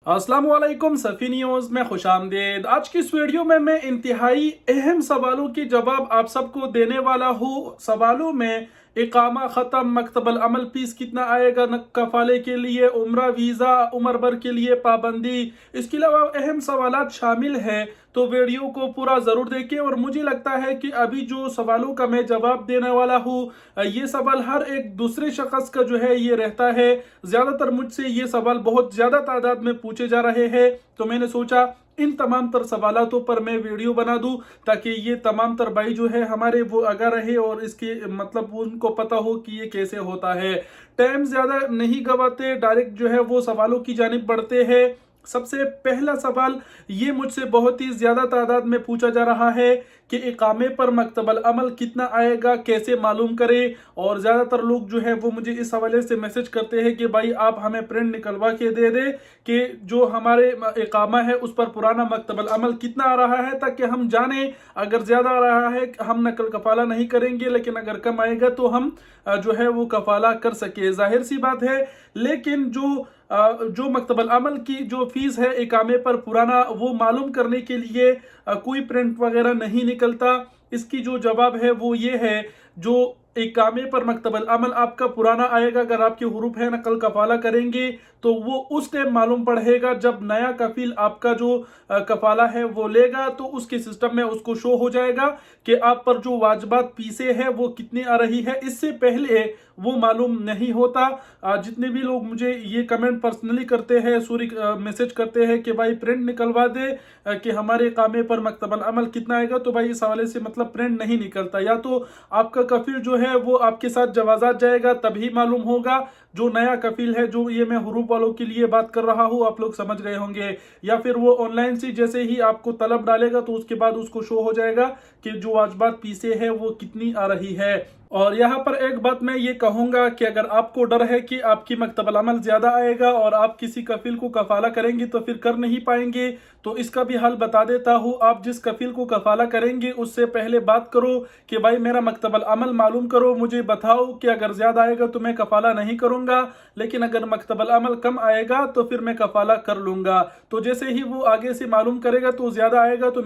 अस्सलामुअलैकुम सफ़ी न्यूज़ में खुशामदीद। आज की इस वीडियो में मैं इंतहाई अहम सवालों के जवाब आप सबको देने वाला हूँ। सवालों में इकामा ख़त्म, मकतबल अमल फीस कितना आएगा कफ़ाले के लिए, उम्रा वीज़ा उम्र भर के लिए पाबंदी, इसके अलावा अहम सवालात शामिल हैं। तो वीडियो को पूरा ज़रूर देखें। और मुझे लगता है कि अभी जो सवालों का मैं जवाब देने वाला हूँ, ये सवाल हर एक दूसरे शख्स का जो है ये रहता है। ज़्यादातर मुझसे ये सवाल बहुत ज़्यादा तादाद में पूछे जा रहे हैं, तो मैंने सोचा इन तमाम तर सवालों पर मैं वीडियो बना दूं, ताकि ये तमाम तर भाई जो है हमारे वो आगा रहे और इसके मतलब उनको पता हो कि ये कैसे होता है। टाइम ज़्यादा नहीं गवाते, डायरेक्ट जो है वो सवालों की जानिब बढ़ते हैं। सबसे पहला सवाल ये मुझसे बहुत ही ज़्यादा तादाद में पूछा जा रहा है कि इकामे पर मकतबल अमल कितना आएगा, कैसे मालूम करें। और ज़्यादातर लोग जो है वो मुझे इस हवाले से मैसेज करते हैं कि भाई आप हमें प्रिंट निकलवा के दे दे कि जो हमारे इकामा है उस पर पुराना मकतबल अमल कितना आ रहा है, ताकि हम जाने। अगर ज़्यादा आ रहा है हम नकल कफ़ाला नहीं करेंगे, लेकिन अगर कम आएगा तो हम जो है वो कफ़ाला कर सके। जाहिर सी बात है। लेकिन जो मकतबल अमल की जो फीस है इकामे पर पुराना, वो मालूम करने के लिए कोई प्रिंट वगैरह नहीं निकलता। इसकी जो जवाब है वो ये है, जो इकामे पर मकतबल अमल आपका पुराना आएगा, अगर आपके हुरूफ है नकल कफ़ाला करेंगे तो वो उस टाइम मालूम पड़ेगा जब नया कफील आपका जो कफ़ाला है वो लेगा, तो उसके सिस्टम में उसको शो हो जाएगा कि आप पर जो वाजबात फीसें है वो कितनी आ रही है। इससे पहले वो मालूम नहीं होता। जितने भी लोग मुझे ये कमेंट पर्सनली करते हैं, सूरी मैसेज करते हैं कि भाई प्रिंट निकलवा दे कि हमारे कामे पर मकतबल अमल कितना आएगा, तो भाई इस हवाले से मतलब प्रिंट नहीं निकलता। या तो आपका कफील जो है वो आपके साथ जवाजात जाएगा तभी मालूम होगा, जो नया कफील है, जो ये मैं हुरूफ वालों के लिए बात कर रहा हूँ, आप लोग समझ रहे होंगे। या फिर वो ऑनलाइन से जैसे ही आपको तलब डालेगा तो उसके बाद उसको शो हो जाएगा कि जो वाजबात फीसें है वो कितनी आ रही है। और यहाँ पर एक बात मैं ये कहूँगा कि अगर आपको डर है कि आपकी मकतबल अमल ज़्यादा आएगा और आप किसी कफील को कफ़ाला करेंगे तो फिर कर नहीं पाएंगे, तो इसका भी हल बता देता हूँ। आप जिस कफील को कफ़ाला करेंगे उससे पहले बात करो कि भाई मेरा मकतबल अमल मालूम करो, मुझे बताओ कि अगर ज़्यादा आएगा तो मैं कफ़ाला नहीं करूँगा, लेकिन अगर मकतबल अमल कम आएगा तो फिर मैं कफ़ाला कर लूँगा। तो जैसे ही वो आगे से मालूम करेगा तो ज़्यादा आएगा तो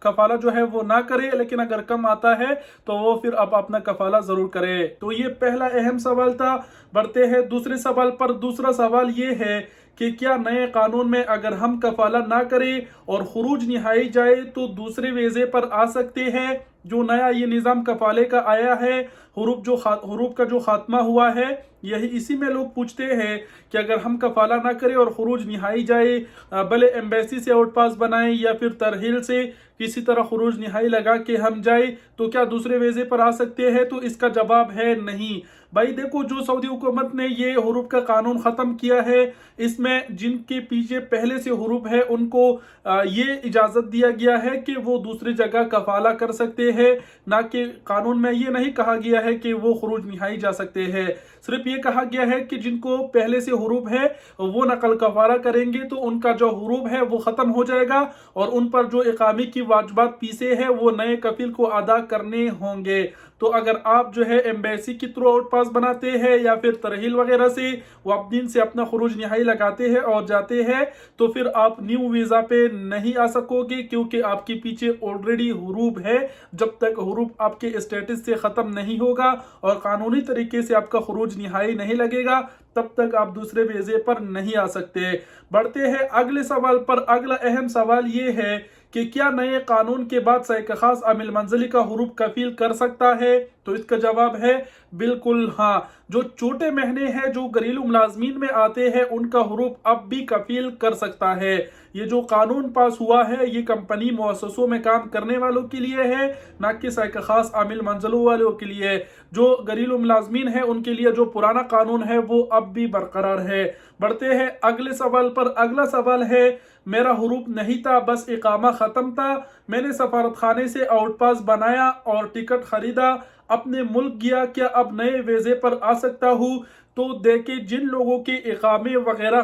कफ़ाला जो है वो ना करे, लेकिन अगर कम आता है तो वो फिर आप अपना कफ़ाला ज़रूर करें। तो ये पहला अहम सवाल था। बढ़ते हैं दूसरे सवाल पर। दूसरा सवाल ये है कि क्या नए कानून में अगर हम कफ़ाला ना करें और खुरूज निहाई जाए तो दूसरे वेज़े पर आ सकते हैं। जो नया ये निज़ाम कफ़ाले का आया है, हुरूफ का जो खात्मा हुआ है, यही इसी में लोग पूछते हैं कि अगर हम कफ़ाला ना करें और खुरूज निहाई जाए, भले एम्बेसी से आउट पास बनाएं या फिर तरहील से किसी तरह खुरूज निहाई लगा के हम जाए, तो क्या दूसरे वेज़े पर आ सकते हैं? तो इसका जवाब है नहीं। भाई देखो, जो सऊदी हुकूमत ने ये हुरूफ का कानून ख़त्म किया है, इसमें जिनके पीछे पहले से हुरूफ है उनको ये इजाज़त दिया गया है कि वो दूसरी जगह कफ़ाला कर सकते हैं। ना कि कानून में ये नहीं कहा गया है कि वो खुरूज निहाई जा सकते हैं। सिर्फ ये कहा गया है कि जिनको पहले से हुरूफ है वो नकल कफ़ाला करेंगे तो उनका जो हुरूफ है वो ख़त्म हो जाएगा और उन पर जो इकामे की वाजबात फीसें है वो नए कफील को अदा करने होंगे। तो अगर आप जो है एम्बेसी के थ्रू आउट पास बनाते हैं या फिर तरहील वगैरह से वापदीन से अपना खुरूज निहाई लगाते हैं और जाते हैं, तो फिर आप न्यू वीज़ा पे नहीं आ सकोगे, क्योंकि आपके पीछे ऑलरेडी हुरूफ है। जब तक हुरूफ आपके स्टेटस से ख़त्म नहीं होगा और कानूनी तरीके से आपका खुरूज निहाई नहीं लगेगा, तब तक आप दूसरे वीज़े पर नहीं आ सकते। बढ़ते हैं अगले सवाल पर। अगला अहम सवाल ये है कि क्या नए कानून के बाद से एक खास अमिल मंजिली का हुरूफ कफील कर सकता है? तो इसका जवाब है बिल्कुल हाँ। जो छोटे महने हैं, जो घरेलू मुलाजमीन में आते हैं, उनका हुरूफ अब भी कफील कर सकता है। ये जो कानून पास हुआ है ये कंपनी मुअस्ससों में काम करने वालों के लिए है, ना कि एक खास आमिल मंजिलों वालों के लिए। जो घरेलू मुलाजमीन है उनके लिए जो पुराना कानून है वो अब भी बरकरार है। बढ़ते हैं अगले सवाल पर। अगला सवाल है, मेरा हुरूफ नहीं था, बस इकामा ख़त्म था, मैंने सफारत खाने से आउट पास बनाया और टिकट खरीदा, अपने मुल्क गया, क्या अब नए वीज़े पर आ सकता हूँ? तो देखिए, जिन लोगों के इकामे वगैरह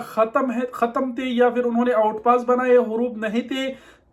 ख़त्म थे या फिर उन्होंने आउट पास बनाए, हुरूफ नहीं थे,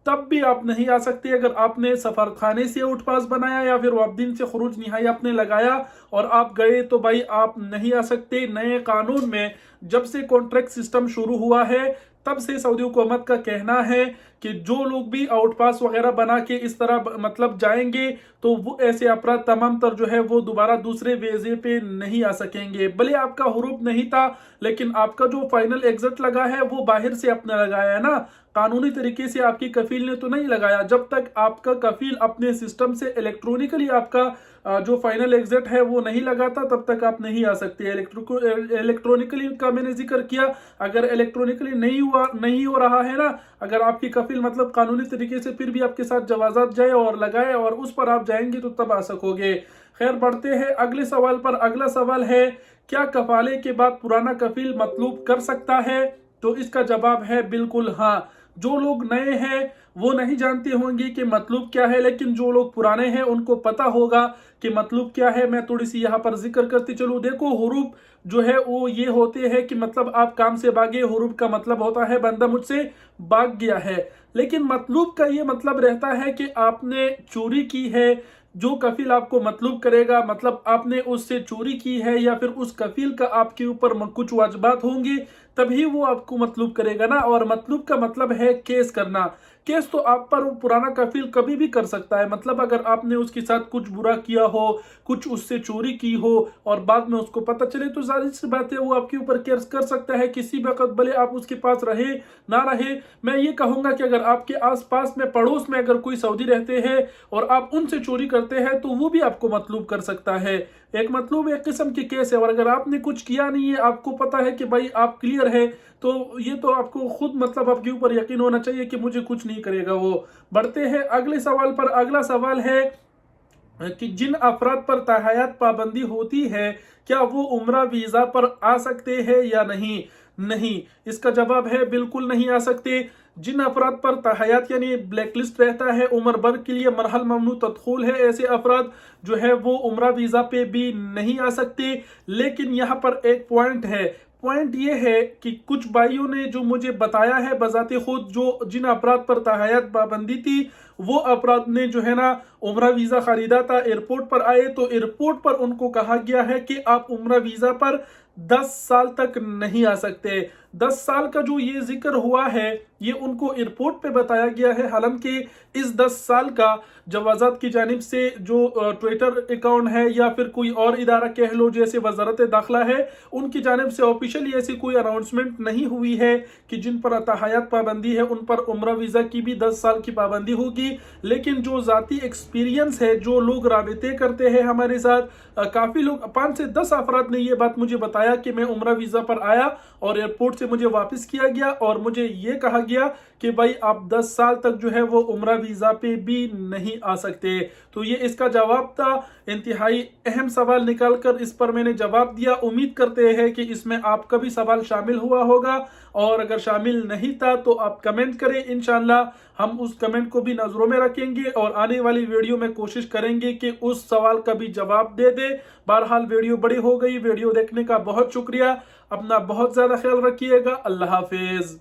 तब भी आप नहीं आ सकते। अगर आपने सफर खाने से आउट पास बनाया या फिर वापदीन से खुरूज निहाई आपने लगाया और आप गए, तो भाई आप नहीं आ सकते। नए कानून में जब से कॉन्ट्रैक्ट सिस्टम शुरू हुआ है तब से सऊदी हुकूमत का कहना है कि जो लोग भी आउट पास वगैरह बना के इस तरह मतलब जाएंगे तो वो ऐसे अफराद तमाम तर जो है वो दोबारा दूसरे वीजे पे नहीं आ सकेंगे। भले आपका हुरूफ नहीं था, लेकिन आपका जो फाइनल एग्जिट लगा है वो बाहर से आपने लगाया है ना, कानूनी तरीके से आपकी कफील ने तो नहीं लगाया। जब तक आपका कफील अपने सिस्टम से इलेक्ट्रॉनिकली आपका जो फाइनल एग्जिट है वो नहीं लगाता, तब तक आप नहीं आ सकते। इलेक्ट्रॉनिकली का मैंने जिक्र किया, अगर इलेक्ट्रॉनिकली नहीं हो रहा है ना, अगर आपकी कफील मतलब कानूनी तरीके से फिर भी आपके साथ जवाजात जाए और लगाए और उस पर आप जाएंगे तो तब आ सकोगे। खैर, बढ़ते हैं अगले सवाल पर। अगला सवाल है, क्या कफाले के बाद पुराना कफील मतलूब कर सकता है? तो इसका जवाब है बिल्कुल हाँ। जो लोग नए हैं वो नहीं जानते होंगे कि मतलब क्या है, लेकिन जो लोग पुराने हैं उनको पता होगा कि मतलब क्या है। मैं थोड़ी सी यहाँ पर जिक्र करती चलूँ। देखो, हुरूफ जो है वो ये होते हैं कि मतलब आप काम से भागे, हुरूफ का मतलब होता है बंदा मुझसे भाग गया है। लेकिन मतलब का ये मतलब रहता है कि आपने चोरी की है। जो कफील आपको मतलब करेगा, मतलब आपने उससे चोरी की है या फिर उस कफील का आपके ऊपर कुछ वाजबात होंगे, तभी वो आपको मतलब करेगा ना। और मतलब का मतलब है केस करना। केस तो आप पर पुराना कफील कभी भी कर सकता है। मतलब अगर आपने उसके साथ कुछ बुरा किया हो, कुछ उससे चोरी की हो और बाद में उसको पता चले, तो जाहिर सी बात है वो आपके ऊपर केस कर सकता है किसी वक्त, भले आप उसके पास रहे ना रहे। मैं ये कहूंगा कि अगर आपके आसपास में पड़ोस में अगर कोई सऊदी रहते हैं और आप उनसे चोरी करते हैं तो वो भी आपको मतलब कर सकता है। एक मतलब एक किस्म की केस है। और अगर आपने कुछ किया नहीं है, आपको पता है कि भाई आप क्लियर है, तो ये तो आपको खुद मतलब आपके ऊपर यकीन होना चाहिए कि मुझे कुछ नहीं करेगा वो। बढ़ते हैं अगले सवाल पर। अगला सवाल है कि जिन अफराद पर ताहयात पाबंदी होती है, क्या वो उम्रा वीजा पर आ सकते हैं या नहीं? नहीं, इसका जवाब है बिल्कुल नहीं आ सकते। जिन अफराद पर ताहयात यानी ब्लैक लिस्ट रहता है, उम्र भर के लिए मरहल ममनू तदखुल है, ऐसे अफराद जो है वो उम्रा वीजा पे भी नहीं आ सकते। लेकिन यहाँ पर एक पॉइंट है। पॉइंट ये है कि कुछ भाइयों ने जो मुझे बताया है बजाते खुद, जो जिन अपराध पर ताहयात पाबंदी थी वो अपराध ने जो है ना उम्रा वीजा खरीदा था, एयरपोर्ट पर आए तो एयरपोर्ट पर उनको कहा गया है कि आप उम्रा वीजा पर 10 साल तक नहीं आ सकते। 10 साल का जो ये जिक्र हुआ है ये उनको एयरपोर्ट पे बताया गया है। हालांकि इस 10 साल का जवाजात की जानिब से जो ट्विटर अकाउंट है या फिर कोई और इदारा कह लो जैसे वजारत दाखिला है, उनकी जानिब से ऑफिशियली ऐसी कोई अनाउंसमेंट नहीं हुई है कि जिन पर ताहयात पाबंदी है उन पर उम्रा वीजा की भी 10 साल की पाबंदी होगी। लेकिन जो जाती एक्सपीरियंस है, जो लोग राबिते करते हैं हमारे साथ, काफी लोग 5 से 10 अफराद ने ये बात मुझे बताया कि मैं उम्रा वीजा पर आया और एयरपोर्ट से मुझे वापस किया गया और मुझे ये कहा गया कि भाई आप 10 साल तक जो है वो उम्रा वीजा पे भी नहीं आ सकते। तो ये इसका जवाब था। इंतहाई अहम सवाल निकाल कर इस पर मैंने जवाब दिया। उम्मीद करते हैं कि इसमें आपका भी सवाल शामिल हुआ होगा, और अगर शामिल नहीं था तो आप कमेंट करें। इंशाल्लाह हम उस कमेंट को भी नजरों में रखेंगे और आने वाली वीडियो में कोशिश करेंगे कि उस सवाल का भी जवाब दे दे। बहरहाल वीडियो बड़ी हो गई। वीडियो देखने का बहुत शुक्रिया। अपना बहुत ज्यादा ख्याल रखिएगा। अल्लाह हाफिज।